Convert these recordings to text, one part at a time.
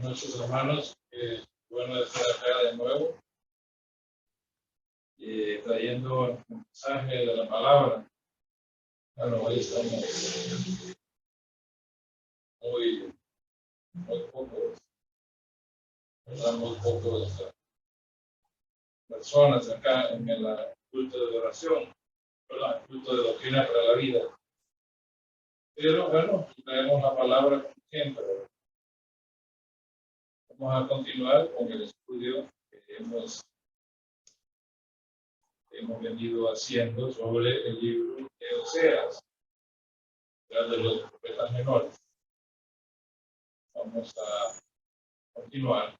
Nuestros hermanos, bueno estar acá de nuevo, trayendo el mensaje de la palabra. Bueno, hoy estamos muy pocos, ¿verdad? Muy pocos personas acá en el culto de oración, ¿verdad? El culto de doctrina para la vida. Pero bueno, traemos la palabra como siempre. Vamos a continuar con el estudio que hemos venido haciendo sobre el libro de Oseas, de los profetas menores. Vamos a continuar.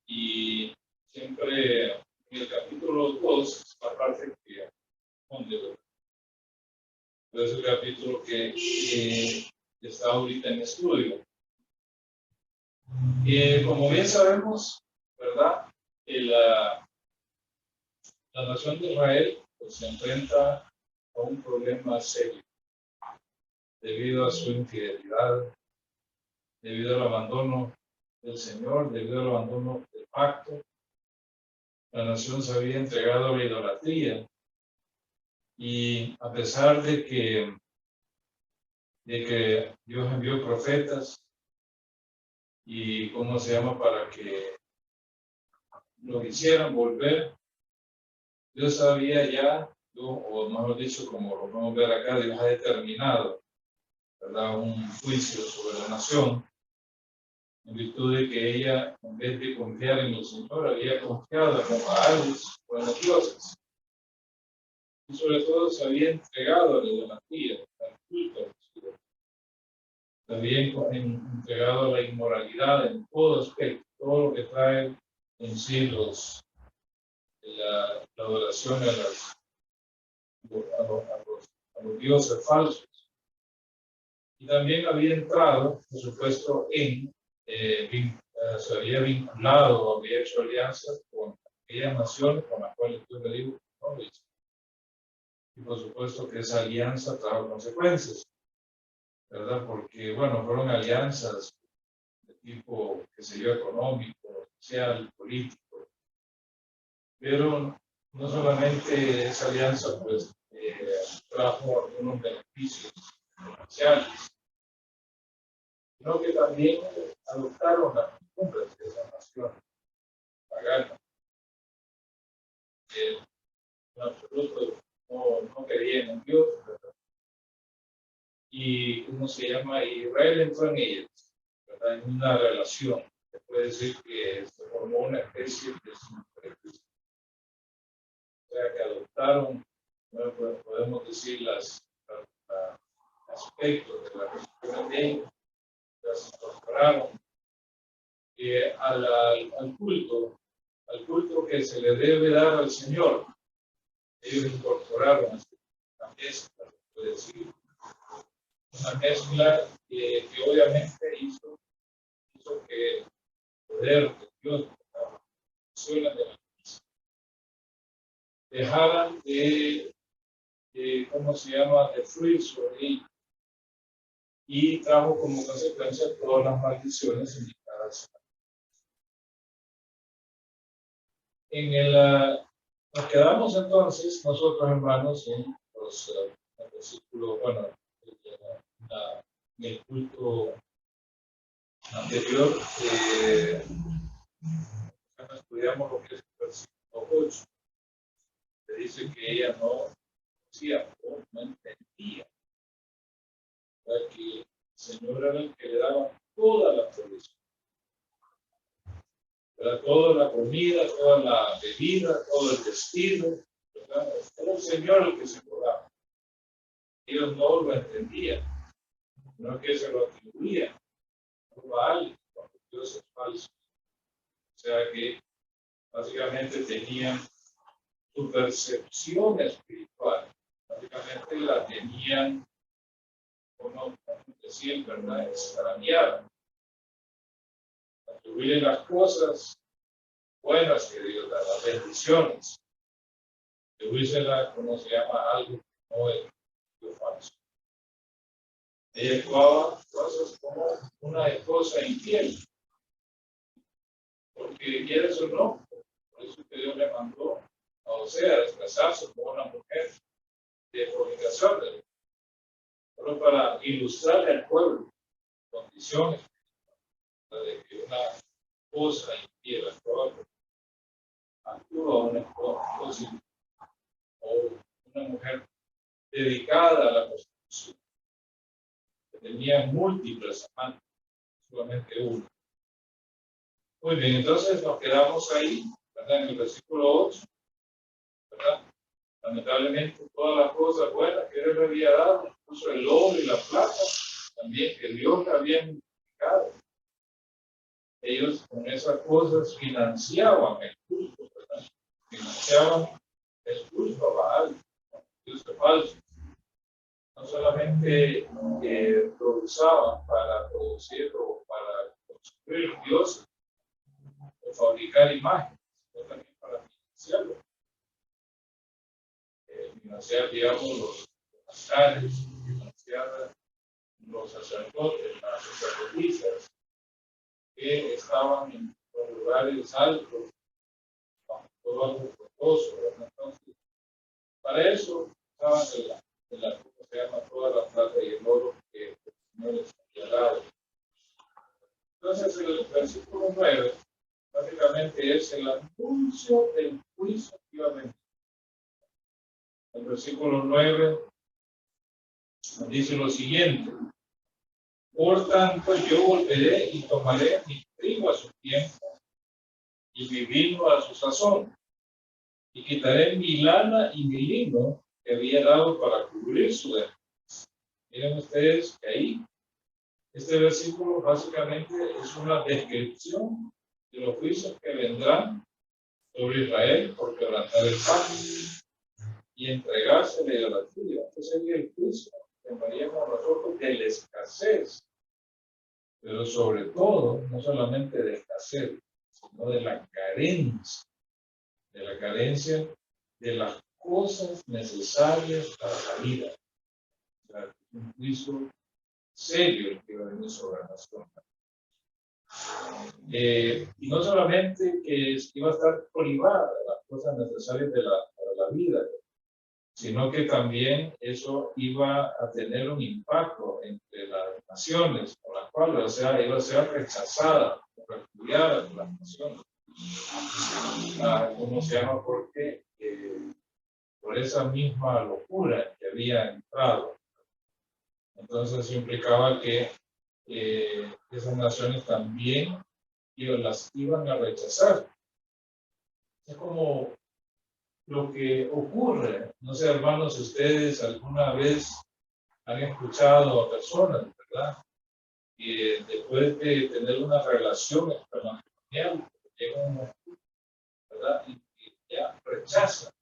Y siempre en el capítulo 2, la parte que responde, es el capítulo que está ahorita en estudio. Como bien sabemos, ¿verdad? La nación de Israel pues, se enfrenta a un problema serio debido a su infidelidad, debido al abandono del Señor, debido al abandono del pacto. La nación se había entregado a la idolatría y a pesar de que Dios envió profetas y cómo se llama para que lo hicieran volver, Dios sabía ya, o mejor dicho, como lo podemos ver acá, Dios ha determinado, ¿verdad?, un juicio sobre la nación en virtud de que ella, en vez de confiar en el Señor, había confiado en los baales o en los dioses. Y sobre todo se había entregado a la idolatría, al culto a los dioses. Se había entregado a la inmoralidad en todo aspecto, todo lo que trae en sí la adoración a los dioses falsos. Y también había entrado, por supuesto, se había vinculado, había hecho alianzas con aquellas naciones con las cuales Dios le dijo no lo hizo. Y por supuesto que esa alianza trajo consecuencias, ¿verdad? Porque, bueno, fueron alianzas de tipo, qué sé yo, económico, social, político. Pero no solamente esa alianza, pues, trajo algunos beneficios sociales, sino que también adoptaron las costumbres de esa nación pagana. En absoluto no creían en Dios, ¿verdad? Y ¿cómo se llama? Israel entró en ellos, ¿verdad? En una relación. Se puede decir que se formó una especie de sincretismo. O sea, que adoptaron, bueno, pues podemos decir, los aspectos de la religión de ellos, las incorporaron al culto que se le debe dar al Señor. Ellos incorporaron una mezcla, se puede decir, una mezcla que obviamente hizo que el poder de Dios, la función de la iglesia, dejaran ¿cómo se llama?, de fluir sobre ellos, y trajo como consecuencia todas las maldiciones indicadas. Nos quedamos entonces nosotros, hermanos, en los versículos, bueno, en el culto anterior, estudiamos lo que es el versículo 8, que dice que ella no conocía o no entendía, ¿verdad?, que el Señor era el que le daba toda la provisión, ¿verdad?, toda la comida, toda la bebida, todo el vestido, ¿verdad?, era el Señor el que se lo daba. Ellos no lo entendían, sino que se lo atribuían a alguien, con los dioses falsos. O sea que básicamente tenían su percepción espiritual, básicamente la tenían, como decían, ¿verdad?, extraviada. Atribuirle las cosas buenas que Dios da, las bendiciones, atribuírsela, como se llama, algo que no es Dios falso. Ella actuaba cosas como una esposa infiel, porque quieres o no, por eso que Dios le mandó a Osea a desplazarse como una mujer de fornicación, solo para ilustrarle al pueblo condiciones de que una esposa infiel actúa una esposa o una mujer dedicada a la prostitución, que tenía múltiples amantes, solamente uno. Muy bien, entonces nos quedamos ahí, ¿verdad? En el versículo 8, ¿verdad? Lamentablemente, todas las cosas buenas que Dios le había dado, incluso el oro y la plata, también que Dios le había multiplicado. Ellos con esas cosas financiaban el culto, ¿verdad? Financiaban el culto a Baal, Dios falso. No solamente lo usaban para producir o para construir dioses o fabricar imágenes, sino también para financiarlo. Financiar, digamos, los altares, financiar los sacerdotes, las sacerdotisas que estaban en los lugares altos, bajo todo algo costoso, ¿verdad? Entonces, para eso estaban ¿cómo se llama? Toda la plata y el oro que el Señor les había dado. Entonces, el versículo 9 básicamente es el anuncio del juicio que iba a venir. El versículo 9 nos dice lo siguiente: por tanto, yo volveré y tomaré mi trigo a su tiempo y mi vino a su sazón, y quitaré mi lana y mi lino que había dado para cubrir su desnudez. Miren ustedes que ahí, este versículo básicamente es una descripción de los juicios que vendrán sobre Israel por quebrantar el pacto y entregarse a la idolatría. Este sería el juicio que llamaríamos nosotros de la escasez, pero sobre todo, no solamente de escasez, sino de la carencia de las cosas necesarias para la vida. O sea, un juicio serio el que va a venir sobre la nación. Y no solamente que iba a estar privada de las cosas necesarias para la vida, sino que también eso iba a tener un impacto entre las naciones con las cuales, o sea, iba a ser rechazada, repudiada por las naciones. ¿Cómo se llama? Porque por esa misma locura que había entrado. Entonces eso implicaba que esas naciones también las iban a rechazar. Es como lo que ocurre, no sé, hermanos, ustedes alguna vez han escuchado a personas, ¿verdad? Que después de tener una relación extramatrimonial, llega un momento, ¿verdad? Y ya rechazan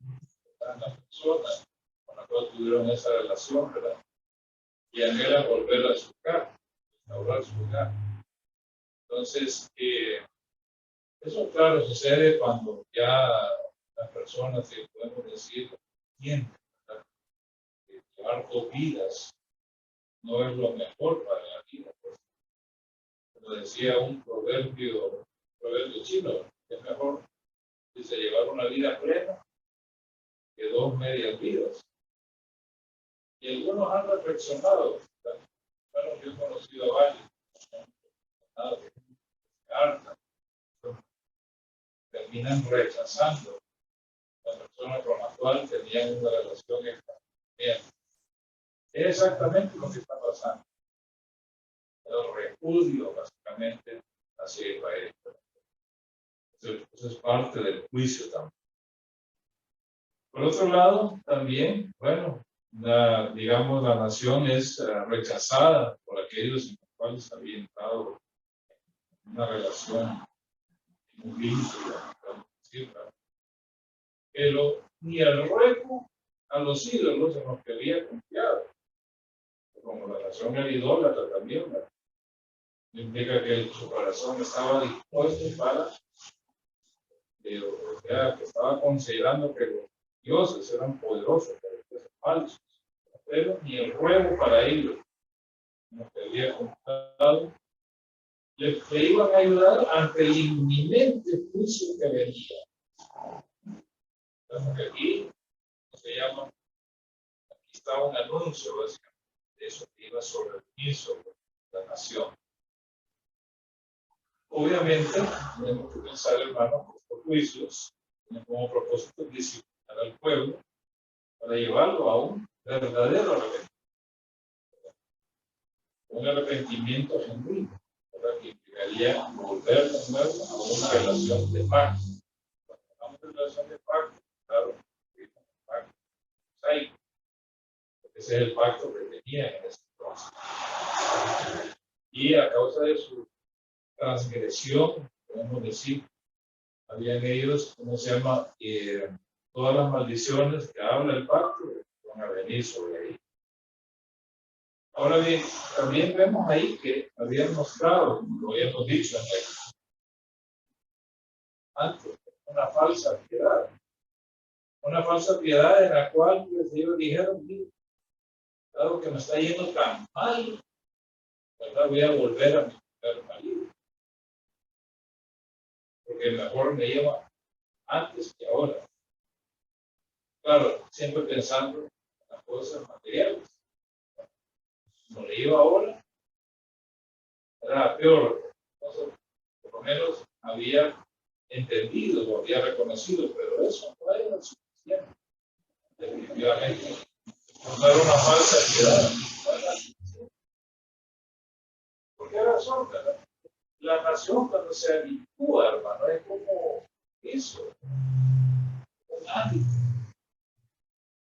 a la persona con la cual tuvieron esa relación, ¿verdad? Y anhelan volver a su casa, restaurar su hogar. Entonces, eso, claro, sucede cuando ya las personas, si podemos decir, tienen que llevar dos vidas, no es lo mejor para la vida. Pues. Como decía un proverbio chino, es mejor dice, llevar una vida plena que dos medias vidas. Y algunos han reflexionado, ¿verdad? Bueno, yo he conocido a varios, terminan rechazando la persona con la cual tenían una relación extramatrimonial. Es exactamente lo que está pasando. El repudio, básicamente, hacia Israel. Eso es parte del juicio también. Por otro lado, también, bueno, digamos, la nación es rechazada por aquellos en los cuales había entrado en una relación, en un vínculo, pero ni el ruego a los ídolos en los que había confiado, como la nación era idólatra también, ¿verdad? Implica que su corazón estaba dispuesto para, o sea, que estaba considerando que los dioses eran poderosos, pero que eran falsos, pero ni el ruego para ellos, como que había contado, le iban a ayudar ante el inminente juicio que venía. Entonces, aquí se llama, aquí está un anuncio básicamente de eso que iba sobre la nación. Obviamente, tenemos que pensar, hermanos, que estos juicios tienen como propósito disciplinar al pueblo para llevarlo a un verdadero arrepentimiento. Un arrepentimiento genuino, ¿verdad? Que implicaría volver de nuevo a una relación de pacto. Cuando hablamos de relación de pacto, claro, pacto mosaico, porque ese es el pacto que tenían en ese entonces. Y a causa de su transgresión, podemos decir, habían ellos, ¿cómo se llama? Todas las maldiciones que habla el pacto van a venir sobre ellos. Ahora bien, también vemos ahí que habían mostrado, lo habíamos dicho antes, una falsa piedad. Una falsa piedad en la cual pues, ellos dijeron, claro que me está yendo tan mal, ¿verdad? Voy a volver a mi primer marido. Porque mejor me lleva antes que ahora. Claro, siempre pensando en las cosas materiales. Como le iba ahora, era peor. Entonces, por lo menos había entendido, lo había reconocido, pero eso no era suficiente. Definitivamente. No era una falsa piedad. ¿Por qué razón? ¿Verdad? La nación cuando se habitúa, hermano, es como eso, un hábito.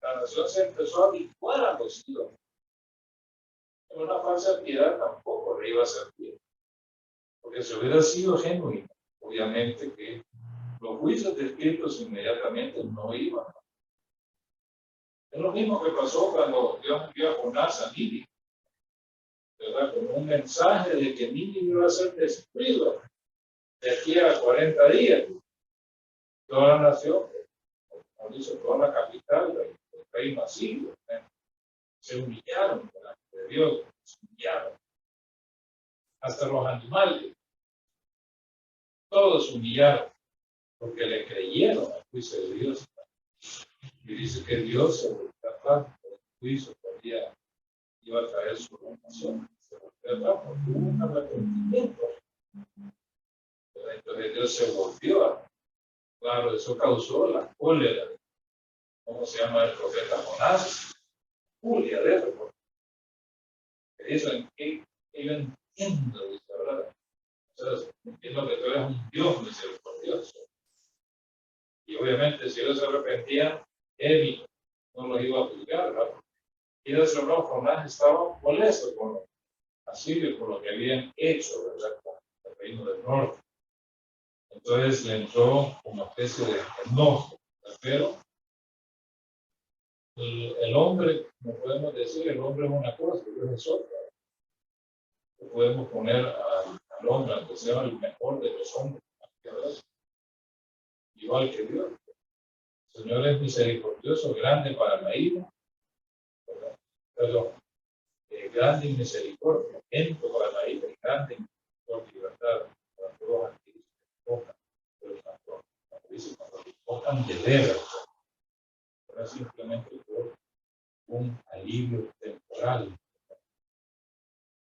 La nación se empezó a habituar a los ídolos. Una falsa piedad tampoco le iba a servir. Porque si hubiera sido genuino, obviamente que los juicios descritos inmediatamente no iban. Es lo mismo que pasó cuando Dios envió a Jonás a Nínive, ¿verdad? Con un mensaje de que Nínive iba a ser destruido de aquí a 40 días. Toda la nación, como dice, toda la capital, el reino asirio, se humillaron delante de Dios, se humillaron. Hasta los animales, todos se humillaron, porque le creyeron al juicio de Dios. Y dice que Dios se volvió atrás por el juicio que iba a traer su nación. Se volvió atrás porque hubo un arrepentimiento. Entonces Dios se volvió a. Claro, eso causó la cólera. ¿Cómo se llama el profeta Jonás? Furia de eso. Eso en que yo entiendo, dice, ¿verdad? Entonces, entiendo que tú eres un Dios misericordioso. Y obviamente, si ellos se arrepentían, él no los iba a juzgar, ¿verdad? Y de eso no, Jonás estaba molesto con los asirios, por lo que habían hecho, ¿verdad? Con el reino del norte. Entonces le entró una especie de enojo, pero el hombre, como podemos decir, el hombre es una cosa, Dios es otra. Podemos poner al hombre, aunque sea el mejor de los hombres, igual que Dios. El Señor es misericordioso, grande para la ira, perdón, grande en misericordia, lento para la ira, grande en libertad para todos aquellos que tocan, pero cuando dice, cuando tocan de veras, era simplemente por un alivio temporal,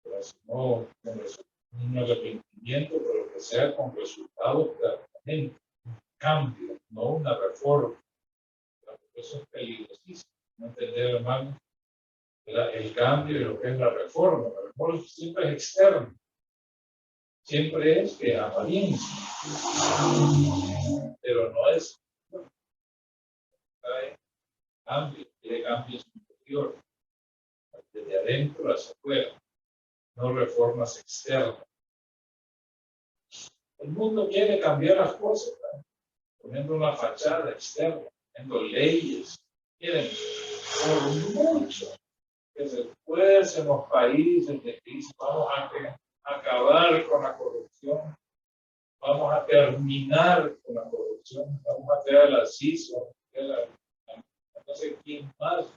pero si no, un arrepentimiento, pero que sea con resultados permanentes, un cambio, no una reforma. Eso es peligrosísimo. No entender, hermano, el cambio y lo que es la reforma. La reforma siempre es externa. Siempre es que apariencia. Pero no es cambio, quiere cambios interiores. Desde adentro hacia afuera. No reformas externas. El mundo quiere cambiar las cosas, ¿verdad? Poniendo una fachada externa, poniendo leyes. Quieren por mucho que se esfuercen en los países de crisis, vamos a acabar con la corrupción, vamos a terminar con la corrupción, vamos a crear la CISO, no sé quién más,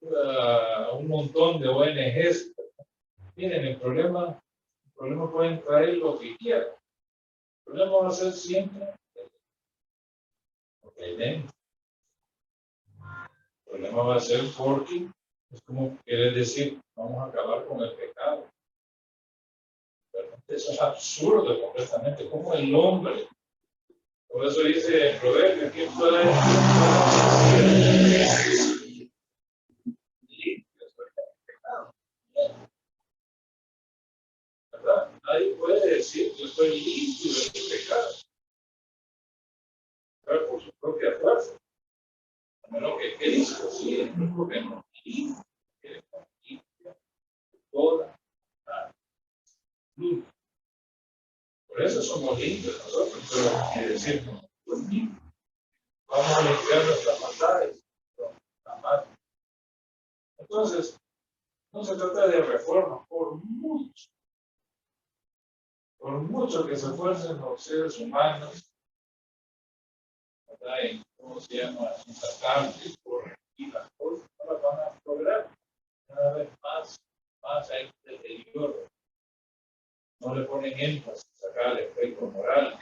un montón de ONGs. Miren, el problema problemas pueden traer lo que quieran. El problema va a ser siempre porque hay dentro. El problema va a ser porque es como quiere decir, vamos a acabar con el pecado. Realmente eso es absurdo completamente. Como el hombre, por eso dice el proverbio, ¿quién puede limpios del pecado? ¿Verdad? Nadie puede decir, yo estoy limpio del pecado. Pero por su propia fuerza. A menos que Cristo, sí, es un problema limpio, toda la luz. Por eso somos limpios nosotros, pero quiere decir que somos limpios. Vamos a limpiar nuestras maldades, jamás. Entonces, no se trata de reforma, por mucho que se esfuercen los seres humanos, ¿verdad? En, ¿cómo se llama? Tratar de corregir las cosas, no las van a lograr. Cada vez más hay deterioro. No le ponen énfasis acá al aspecto moral,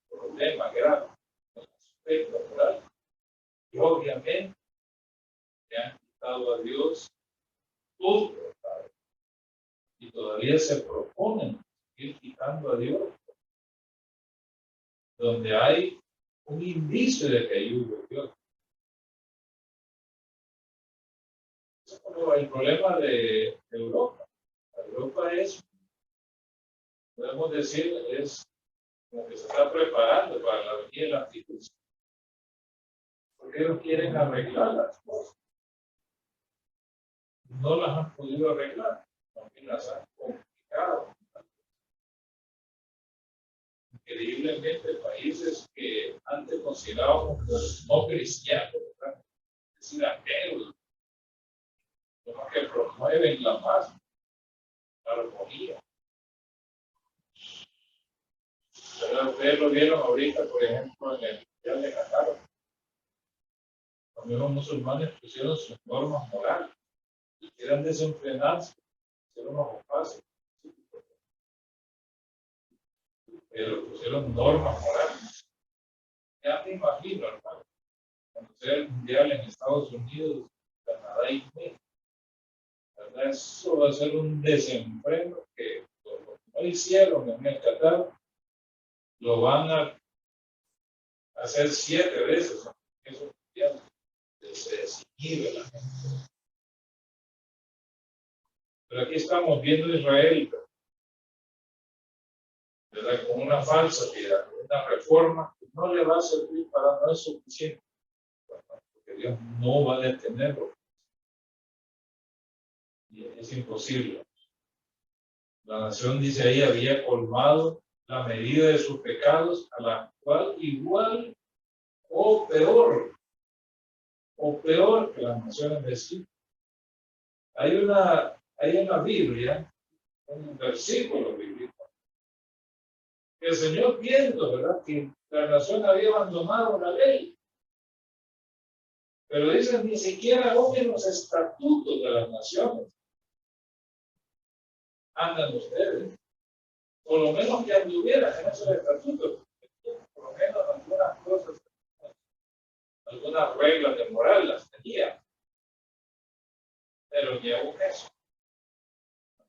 problema grave, el aspecto moral. Y obviamente le han quitado a Dios todo, ¿sabes? Y todavía se proponen ir quitando a Dios, donde hay un indicio de que ayuda a Dios. Es como el problema de Europa. Europa es, podemos decir, es como que se está preparando para la venida de la anticristo. Porque ellos quieren arreglar las cosas. No las han podido arreglar, también las han complicado. Increíblemente, países que antes considerábamos no cristianos, ¿verdad? Es decir, ateos, los que promueven la paz, la armonía. Ustedes lo vieron ahorita, por ejemplo, en el Mundial de Qatar. Los mismos musulmanes pusieron sus normas morales. Si quieran desenfrenarse, hicieron más fácil. Pero pusieron normas morales. Ya me imagino, hermano, cuando sea el Mundial en Estados Unidos, Canadá y México, ¿verdad? Eso va a ser un desenfreno que lo que no hicieron en el Qatar, lo van a hacer 7 veces. Eso ya se desinhibe la gente. Pero aquí estamos viendo a Israel, ¿verdad? Con una falsa piedad, una reforma que no le va a servir para, no es suficiente, porque Dios no va a detenerlo. Y es imposible. La nación, dice ahí, había colmado la medida de sus pecados, a la cual igual o peor que las naciones de sí. Hay en la Biblia un versículo bíblico que el Señor, viendo, ¿verdad?, que la nación había abandonado la ley, pero dicen ni siquiera aún en los estatutos de las naciones andan ustedes, por lo menos que anduvieran en esos estatutos, por lo menos algunas cosas, algunas reglas de moral las tenía, pero ni aún eso.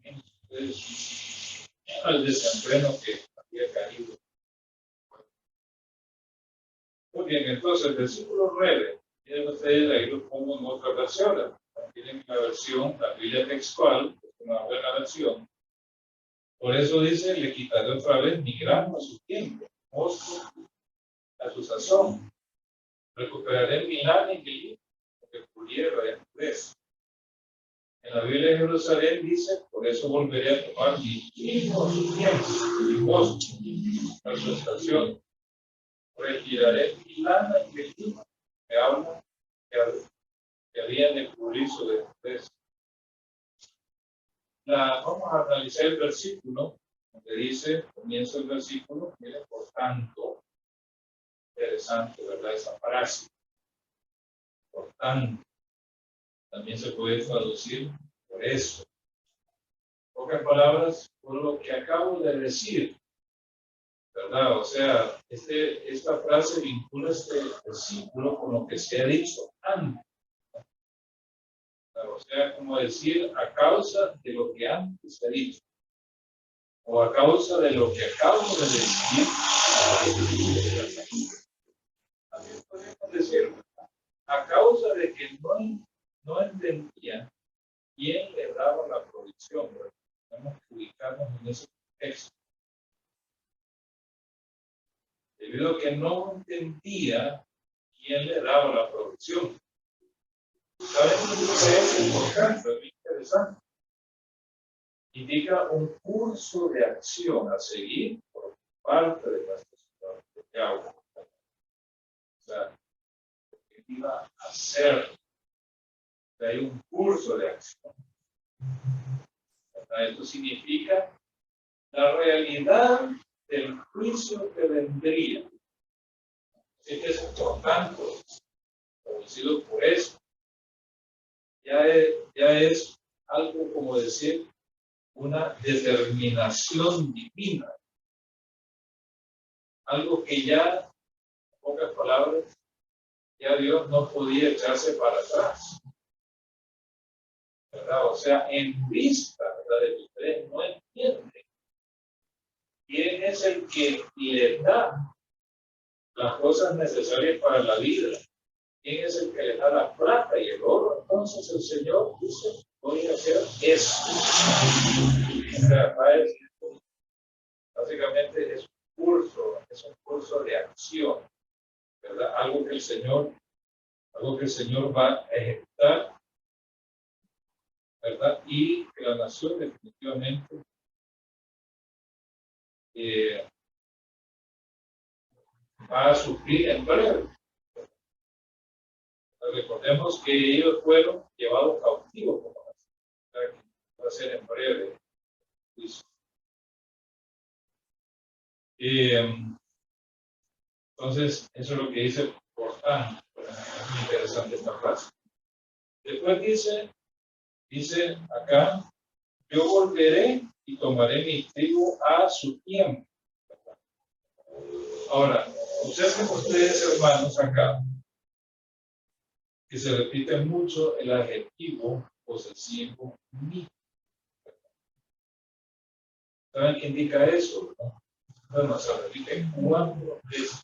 Entonces, al desenfreno que había caído. Muy bien, entonces el versículo 9, tienen ustedes, ahí lo pongo en otras versiones. Tienen la versión, la Biblia textual, que es una buena versión. Por eso dice, le quitaré otra vez mi grano a su tiempo, mosto a su sazón. Recuperaré mi lana y mi lino, porque puliera de pureza. En la Biblia de Jerusalén dice, por eso volveré a tomar mi lino a su tiempo, mi mosto a su estación. Retiraré mi lana y mi lino. Me habla que habían de cubrirse de pureza. Vamos a analizar el versículo, donde dice, comienza el versículo, miren, por tanto, interesante, ¿verdad? Esa frase. Por tanto, también se puede traducir por eso. En pocas palabras, por lo que acabo de decir, ¿verdad? O sea, esta frase vincula este versículo con lo que se ha dicho antes. O sea, como decir, a causa de lo que antes se ha dicho, o a causa de lo que acabo de decir, también podemos decir, a causa de que no entendía quién le daba la provisión. Tenemos que ubicarnos en ese texto. Debido a que no entendía quién le daba la provisión. ¿Saben qué es importante? Es interesante. Indica un curso de acción a seguir por parte de nuestro Señor de agua. O sea, que iba a hacer. O sea, hay un curso de acción. Esto significa la realidad del juicio que vendría. Así que es importante, conocido por eso. Ya es algo como decir una determinación divina. Algo que ya, en pocas palabras, ya Dios no podía echarse para atrás. ¿Verdad? O sea, en vista, ¿verdad?, de que ustedes no entienden quién es el que le da las cosas necesarias para la vida, quién es el que le da la plata y el oro. Entonces el Señor dice, voy a hacer eso. O sea, básicamente es un curso de acción, ¿verdad? Algo que el Señor va a ejecutar, ¿verdad? Y que la nación definitivamente va a sufrir en breve. Recordemos que ellos fueron llevados cautivos, como va a ser en breve. Entonces, eso es lo que dice por tanto. Es muy interesante esta frase. Después dice acá, yo volveré y tomaré mi trigo a su tiempo. Ahora, observen ustedes, hermanos, acá, que se repite mucho el adjetivo posesivo mi. ¿Saben qué indica eso? Bueno, se repite 4 veces.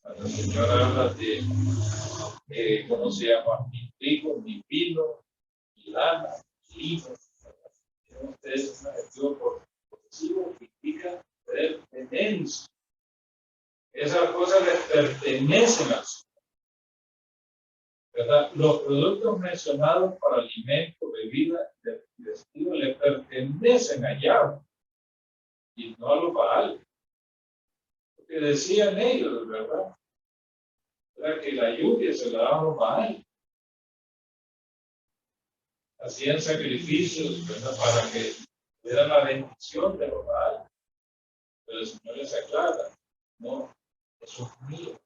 Cuando el Señor habla de, ¿cómo se llama? Mi trigo, mi vino, mi lana, mi lino. Ustedes un adjetivo posesivo que indica pertenencia. Esas cosas les pertenecen al Señor. ¿Verdad? Los productos mencionados para alimento, bebida y vestido le pertenecen a Yahweh y no a los Baal. Porque decían ellos, ¿verdad? Era que la lluvia se la daban a los Baal. Hacían sacrificios, ¿verdad?, para que dieran la bendición de los Baal. Pero el Señor les aclara, no, eso es mío.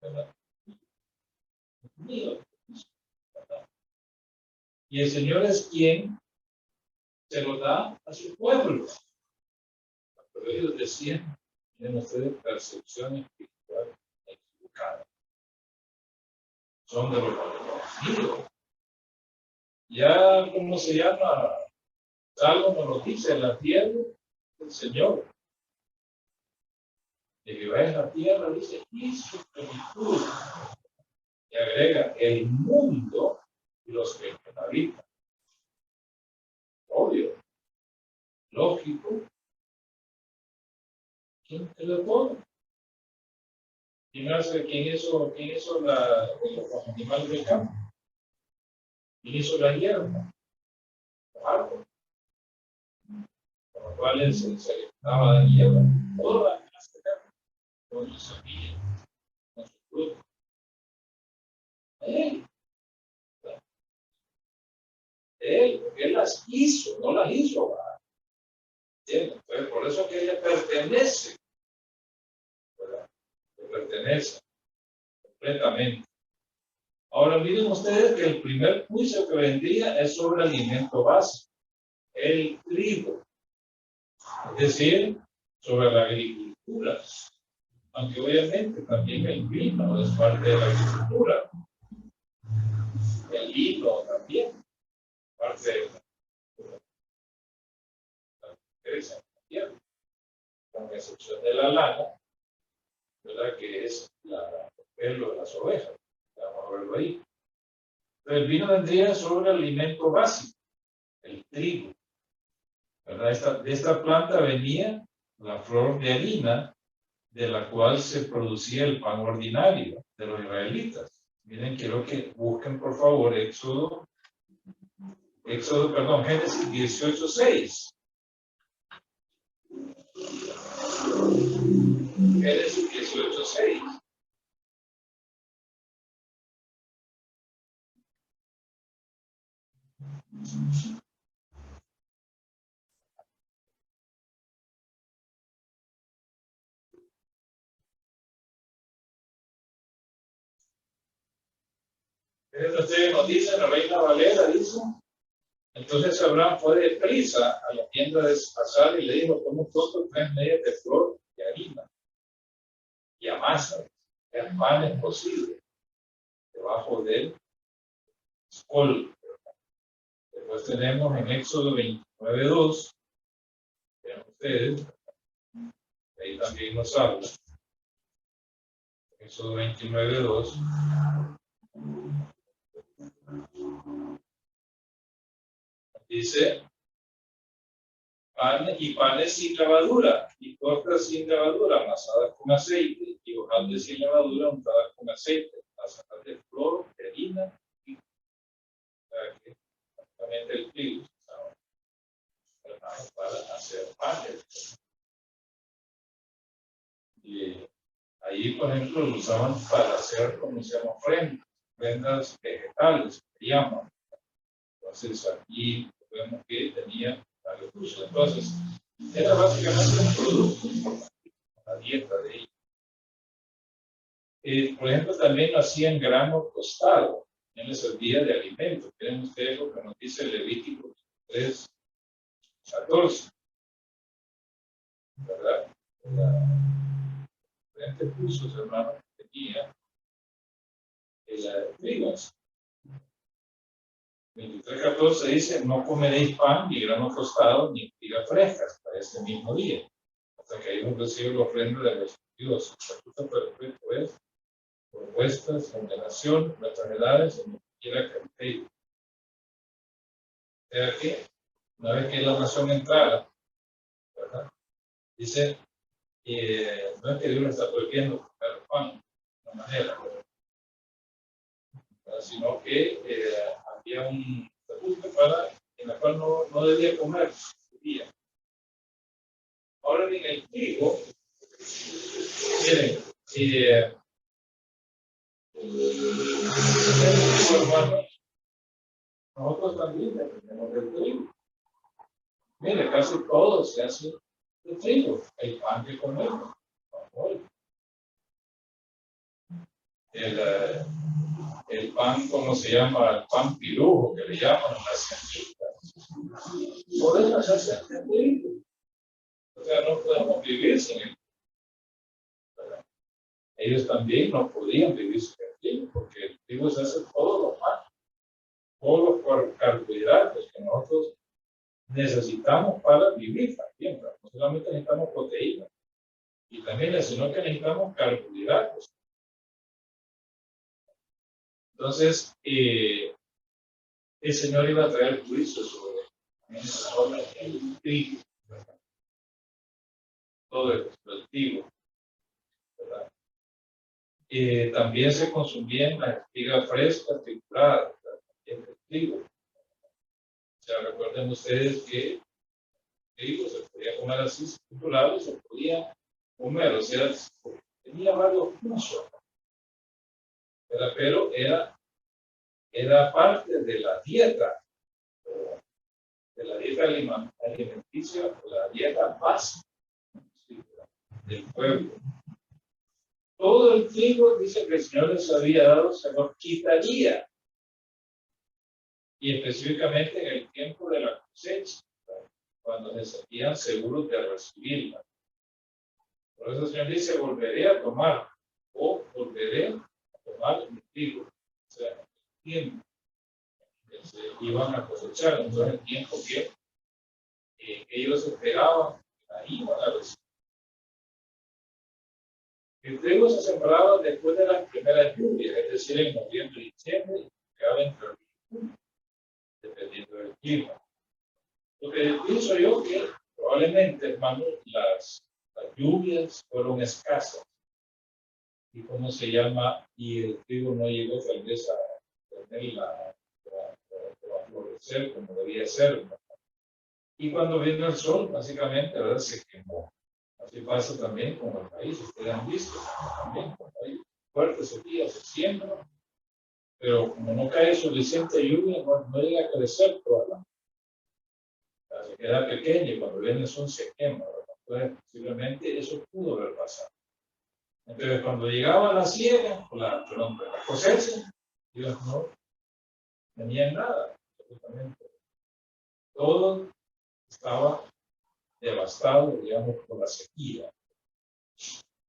¿Verdad? Es mío. ¿Verdad? Y el Señor es quien se lo da a su pueblo. Pero ellos decían, tienen ustedes percepción espiritual equivocada. Son de los míos. Ya, ¿cómo se llama? Salmo nos lo dice, la tierra del Señor. El que va en la tierra dice, y su plenitud. Y agrega, el mundo y los que en habitan. Obvio. Lógico. ¿Quién te lo pone? ¿Quién hizo los animales del campo? ¿Quién hizo la hierba? Los árboles. Con los cuales se alimentaba de hierba. Toda la clase de carne. Con sus semillas, con sus frutos. Él, porque él las hizo, no las hizo. Entonces, por eso que ella pertenece, ¿verdad? Le pertenece completamente. Ahora miren ustedes que el primer juicio que vendría es sobre el alimento básico. el trigo, es decir, sobre la agricultura, aunque obviamente también el vino es parte de la agricultura, el lino también, parte de la agricultura, también, con excepción de la lana, ¿verdad? Que es el pelo de las ovejas, vamos a verlo ahí. Pero el vino vendría sobre el alimento básico, el trigo, ¿verdad? De esta planta venía la flor de harina, de la cual se producía el pan ordinario de los israelitas. Miren, quiero que busquen por favor Génesis 18:6. Génesis 18:6. Entonces nos dice, la Reina Valera dice, entonces Abraham fue deprisa a la tienda de Azar y le dijo, toma todos 3 medias de flor de harina y amasa el pan cocido debajo del escol. Después tenemos en Éxodo 29:2, vean ustedes, ahí también nos habla. Éxodo 29:2. Dice, panes sin levadura, y tortas sin levadura, amasadas con aceite, y hojaldres sin levadura, untadas con aceite, amasadas de flor, de harina, y exactamente el trigo, para hacer panes. Y ahí, por ejemplo, lo usaban para hacer, como se llama, ofrendas vegetales, que llaman. Entonces, aquí vemos que tenía varios usos. Entonces, era básicamente un producto, la dieta de ellos. Por ejemplo, también lo hacían grano tostado, en les servía de alimento. Miren ustedes lo que nos dice Levítico 3:14, ¿verdad? Diferentes usos, hermanos, que tenía el trigo. 23:14 dice, no comeréis pan, ni grano tostado, ni espigas frescas para este mismo día, hasta que hayamos recibido la ofrenda de nuestro Dios. El estatuto perfecto es por vuestras condenación, nuestras edades, en lo que quiera que estéis. O sea que, una vez que la nación entrara, ¿verdad? Dice, no es que Dios lo está prohibiendo comer pan de una manera, ¿verdad? Sino que había un estatuto en la cual no debía comer ese día. Ahora bien, el trigo, miren, hermanos, nosotros también dependemos del trigo. Mire, casi todo se hace de trigo, el pan que comemos. El pan, ¿cómo se llama? El pan pirujo, que le llaman las semillas. Podemos hacer de trigo. O sea, no podemos vivir sin el trigo. Ellos también no podían vivir sin el trigo, porque el trigo se hace todos los panes, todos los carbohidratos que nosotros necesitamos para vivir también. No solamente necesitamos proteínas, y también, sino que necesitamos carbohidratos. Entonces, el Señor iba a traer juicio sobre el trigo, todo el cultivo, ¿verdad? También se consumían las espigas frescas, trituradas, también el trigo. O sea, recuerden ustedes que el trigo se podía comer así, triturado, se podía comer, o sea, tenía varios usos, pero era parte de la dieta alimenticia, la dieta básica del pueblo. Todo el trigo, dice que el Señor les había dado, se nos quitaría. Y específicamente en el tiempo de la cosecha, cuando se sentían seguros de recibirla. Por eso el Señor dice, volveré a tomar, o volveré a tomar el trigo. O sea, el tiempo que se iban a cosechar, entonces el tiempo que ellos esperaban, ahí iban a recibir. El trigo se sembraba después de las primeras lluvias, es decir, en noviembre y diciembre, y quedaba entre abril y junio, dependiendo del clima. Lo que pienso yo que probablemente, hermano, las lluvias fueron escasas. ¿Y cómo se llama? Y el trigo no llegó tal vez a tener a florecer como debía ser, ¿no? Y cuando vino el sol, básicamente, ¿verdad? Se quemó. Así pasa también con el país. Ustedes han visto, ¿no? También cuando hay fuertes sequías se siembra, pero como no cae suficiente lluvia, no llega a crecer toda se queda pequeña y cuando viene el sol se quema, ¿verdad? Entonces, posiblemente eso pudo haber pasado. Entonces, cuando llegaba la siega, la cosecha, ellos no tenían nada, absolutamente. Todo estaba devastado, digamos, por la sequía.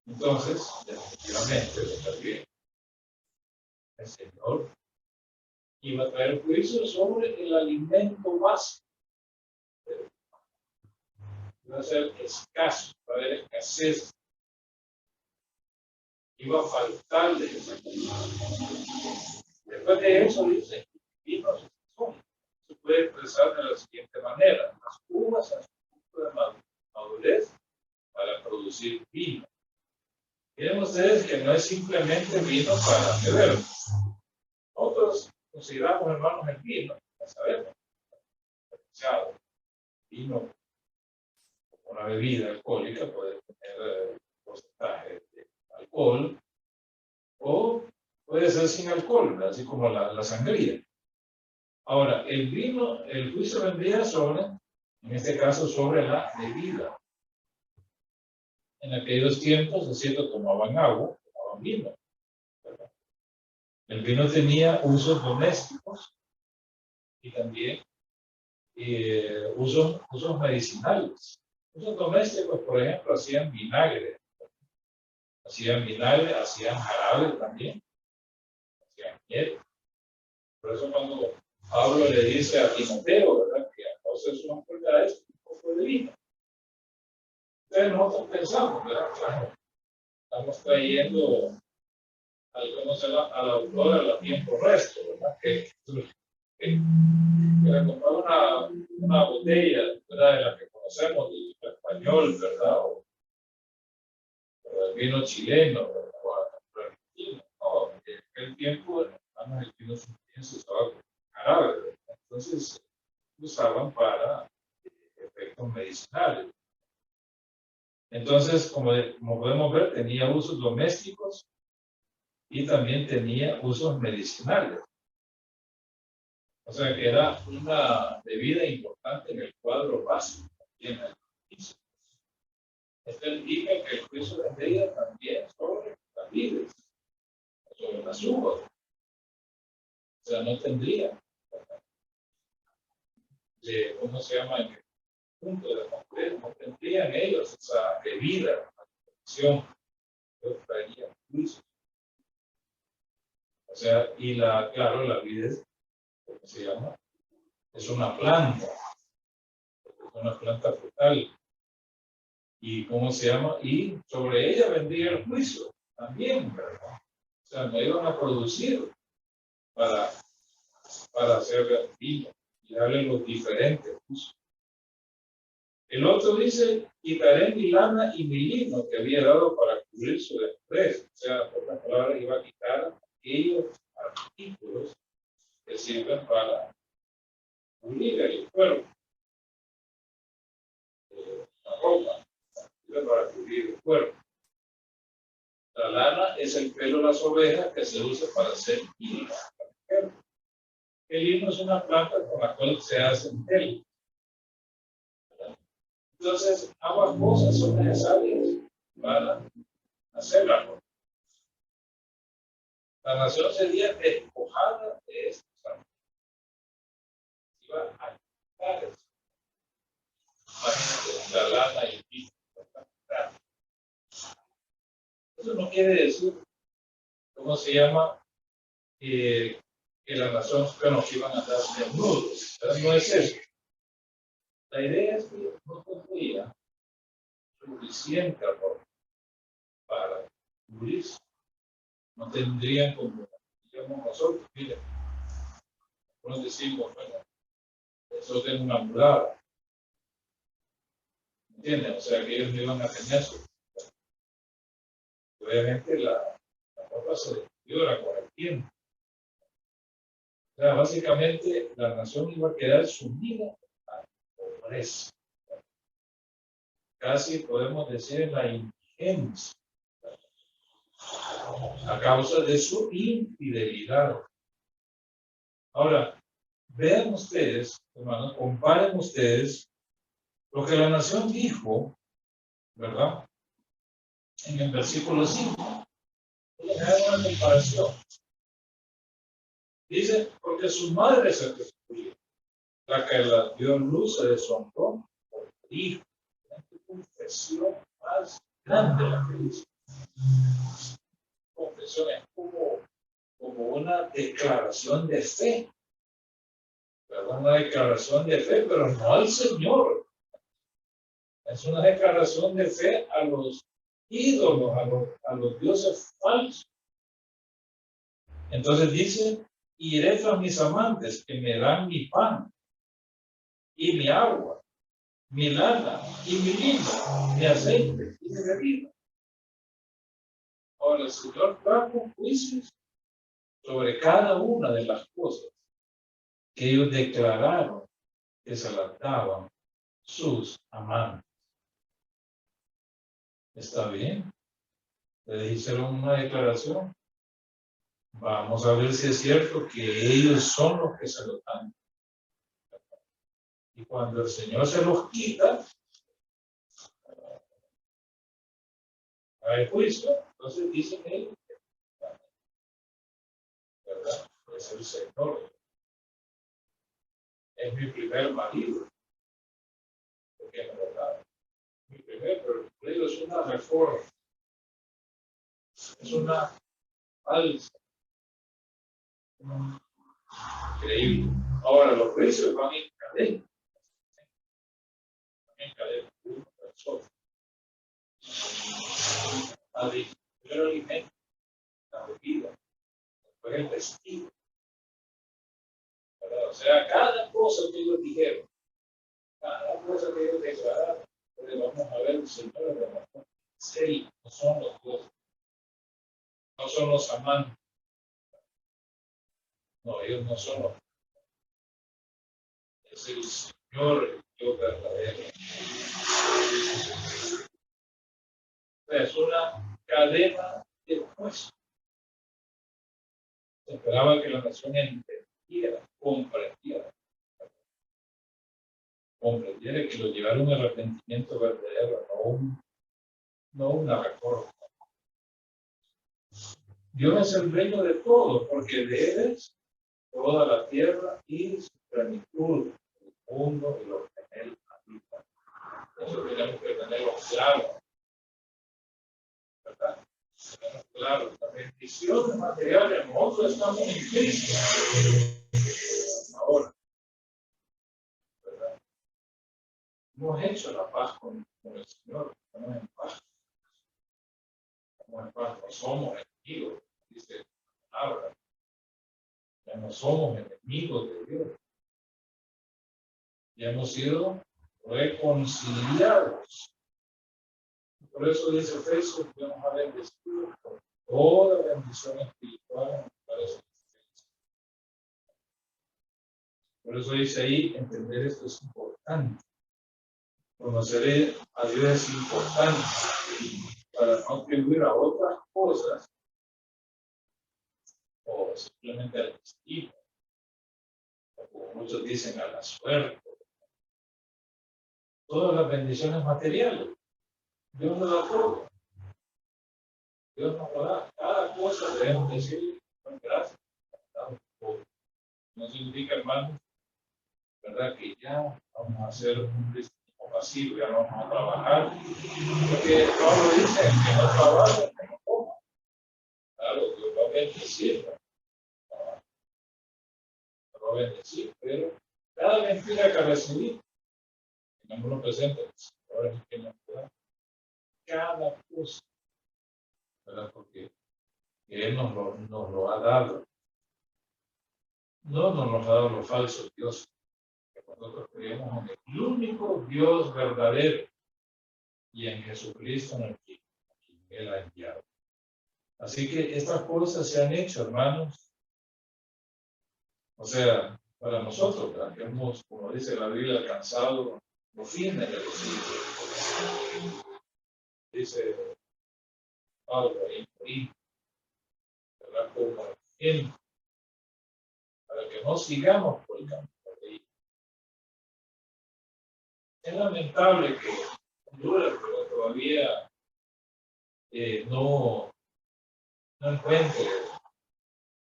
Entonces, definitivamente, también el Señor iba a traer juicio sobre el alimento básico. Iba a ser escaso, iba a haber escasez. Iba a faltarle. Después de eso, dice, vino se puede expresar de la siguiente manera: las uvas a su punto de madurez para producir vino. Miren ustedes que no es simplemente vino para beber. Nosotros consideramos, hermanos, el vino, ya sabemos, vino como una bebida alcohólica puede tener porcentaje de alcohol o puede ser sin alcohol, así como la sangría. Ahora, el vino, el juicio vendría sobre, en este caso, sobre la bebida. En aquellos tiempos, es cierto, tomaban agua, tomaban vino, ¿verdad? El vino tenía usos domésticos y también usos medicinales. Usos domésticos, por ejemplo, hacían vinagre, hacían jarabe también, hacían miel. Por eso cuando Pablo le dice a Timoteo, ¿verdad?, que entonces una puerta es un poco de vino. Entonces nosotros pensamos, ¿verdad?, claro, estamos trayendo a la autora a tiempo resto, ¿verdad?, que le compraba una botella, ¿verdad?, de la que conocemos, del español, ¿verdad?, o el vino chileno, ¿verdad?, o argentino. No, en aquel tiempo, el vino se usaba como jarabe, ¿verdad? Entonces, usaban para efectos medicinales. Entonces, como podemos ver, tenía usos domésticos y también tenía usos medicinales. O sea que era una bebida importante en el cuadro básico. Esto indica que el juicio vendría también sobre las vides, sobre las uvas. O sea, no tendría, ¿cómo se llama? En el punto de madurez, no tendrían ellos esa bebida, la acción, que traería juicio. O sea, y claro, la vid es, ¿cómo se llama? Es una planta frutal. ¿Y cómo se llama? Y sobre ella vendría el juicio también, ¿verdad? O sea, no iban a producir para hacer vino y darle los diferentes usos. El otro dice, quitaré mi lana y mi lino que había dado para cubrir su desprecio. O sea, por las palabras, iba a quitar aquellos artículos que sirven para cubrir el cuerpo, la ropa, sirve para cubrir el cuerpo. La lana es el pelo de las ovejas que se usa para hacer hilo. El hilo es una planta con la cual se hacen telas. Entonces, ambas cosas son necesarias para hacer la ropa. La nación sería despojada de estos árboles. Iba a quitar eso. Imagínate, la lana y el pico. Eso no quiere decir, ¿cómo se llama? Que la nación, bueno, que iban a andar desnudos. Pero no es eso. La idea es que no tendría suficiente amor para cubrirse. No tendrían como, digamos, nosotros, miren, nosotros decimos, bueno, eso es una murada. ¿Entienden? O sea, que ellos no iban a tener su. Obviamente la ropa se deteriora con el tiempo. O sea, básicamente la nación iba a quedar sumida a la pobreza. Casi podemos decir en la indigencia, a causa de su infidelidad. Ahora, vean ustedes, hermanos, comparen ustedes lo que la nación dijo, ¿verdad? En el versículo 5. Hagan una comparación. Dice, porque su madre se destruyó, la que la dio luz se deshonró por el hijo. Una confesión más grande la que hizo. Confesión es como una declaración de fe, ¿verdad? Una declaración de fe, pero no al Señor. Es una declaración de fe a los ídolos, a los dioses falsos. Entonces dice, iré tras mis amantes que me dan mi pan y mi agua, mi lana y mi lino, mi aceite y mi bebida. Ahora el Señor trajo juicios sobre cada una de las cosas que ellos declararon que se las daban sus amantes. ¿Está bien? Le hicieron una declaración. Vamos a ver si es cierto que ellos son los que se lo dan. Y cuando el Señor se los quita, hay juicio. Entonces dicen ellos, ¿verdad? Es el Señor. Es mi primer marido. Porque es verdad. Mi primer marido es una reforma. Es una falsa. Increíble. Ahora los juicios van en cadena. En cadena. Una persona. Primero el alimento, la bebida, después el vestido. ¿Verdad? O sea, cada cosa que ellos dijeron, cada cosa que ellos declararon, pues vamos a ver, Señor, de la serie, no son los dos, no son los amantes, no, ellos no son los, es el Señor, el Dios verdadero. Es una cadena de juicio. Se esperaba que la nación entendiera, comprendiera que lo llevara a un arrepentimiento verdadero, no una reforma. Dios es el reino de todo, porque de él es toda la tierra y su plenitud, el mundo y los que en él habitan. Eso tenemos que tenerlo claro, ¿verdad? Tenemos claro, la bendición material, nosotros estamos en Cristo. Ahora, ¿verdad? Hemos hecho la paz con el Señor, estamos en paz. Estamos en paz, no somos enemigos, dice la palabra. Ya no somos enemigos de Dios. Ya hemos sido reconciliados. Por eso dice Efesios que vamos a bendecido por toda bendición espiritual. Por eso dice ahí, entender esto es importante. Conocer a Dios es importante para no atribuir a otras cosas o simplemente al destino, o como muchos dicen, a la suerte. Todas las bendiciones materiales, Dios nos da todo. Dios nos lo da. Cada cosa debemos decir, bueno, gracias. No significa, hermano, ¿verdad? Que ya vamos a hacer un cristianismo pasivo, ya no vamos a trabajar. Porque Pablo dice que no trabaja, que no coma. Claro, Dios va a bendecir, va a bendecir, pero cada mentira que recibí, tengámoslo presente, ahora es que nos da cada cosa, ¿verdad? Porque Él nos lo ha dado. No nos ha dado los falsos dioses. Nosotros creemos en el único Dios verdadero y en Jesucristo, en quien Él ha enviado. Así que estas cosas se han hecho, hermanos. O sea, para nosotros, ¿verdad? Que hemos, como dice la Biblia, alcanzado los fines de los siglos. Dice Pablo ahí, ¿verdad? Como ejemplo, para que no sigamos por el camino de ahí. Es lamentable que Honduras, pero todavía no encuentre,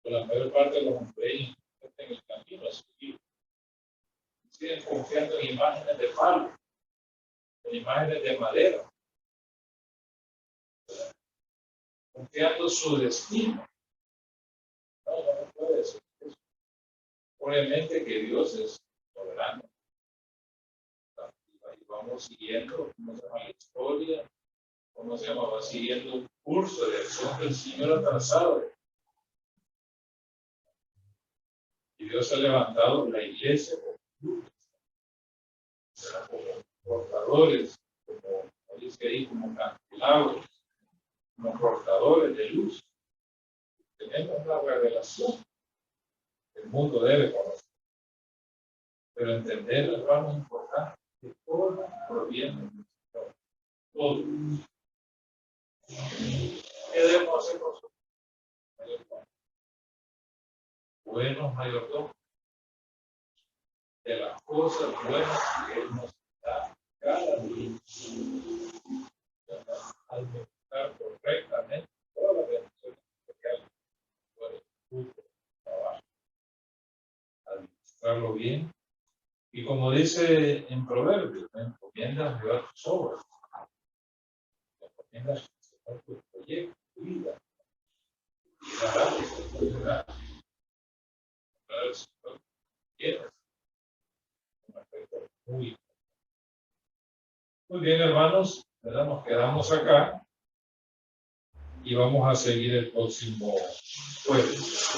por la mayor parte de los hondureños en el camino a seguir. Siguen confiando en imágenes de palo, en imágenes de madera, confiando su destino. No puede ser eso. Obviamente que Dios es soberano. Y vamos siguiendo, como se llama la historia, como se llama, va siguiendo un curso de acción que el Señor ha trazado. Y Dios ha levantado la iglesia como portadores, como dice ahí, como candelabros, como portadores de luz. Tenemos la revelación que el mundo debe conocer. Pero entender, hermano, es importante que todo proviene del Señor. Todo. ¿Qué debemos hacer nosotros? Buenos mayordomos de las cosas buenas que Él nos da cada día. Administrar correctamente todas las bendiciones especiales por el fruto del trabajo. Administrarlo bien. Y como dice en Proverbios, encomiendas a Jehová tus obras. Encomiendas a Jehová tu proyecto, tu vida. Y dará tu vida. Muy bien, hermanos, ¿verdad? Nos quedamos acá y vamos a seguir el próximo jueves.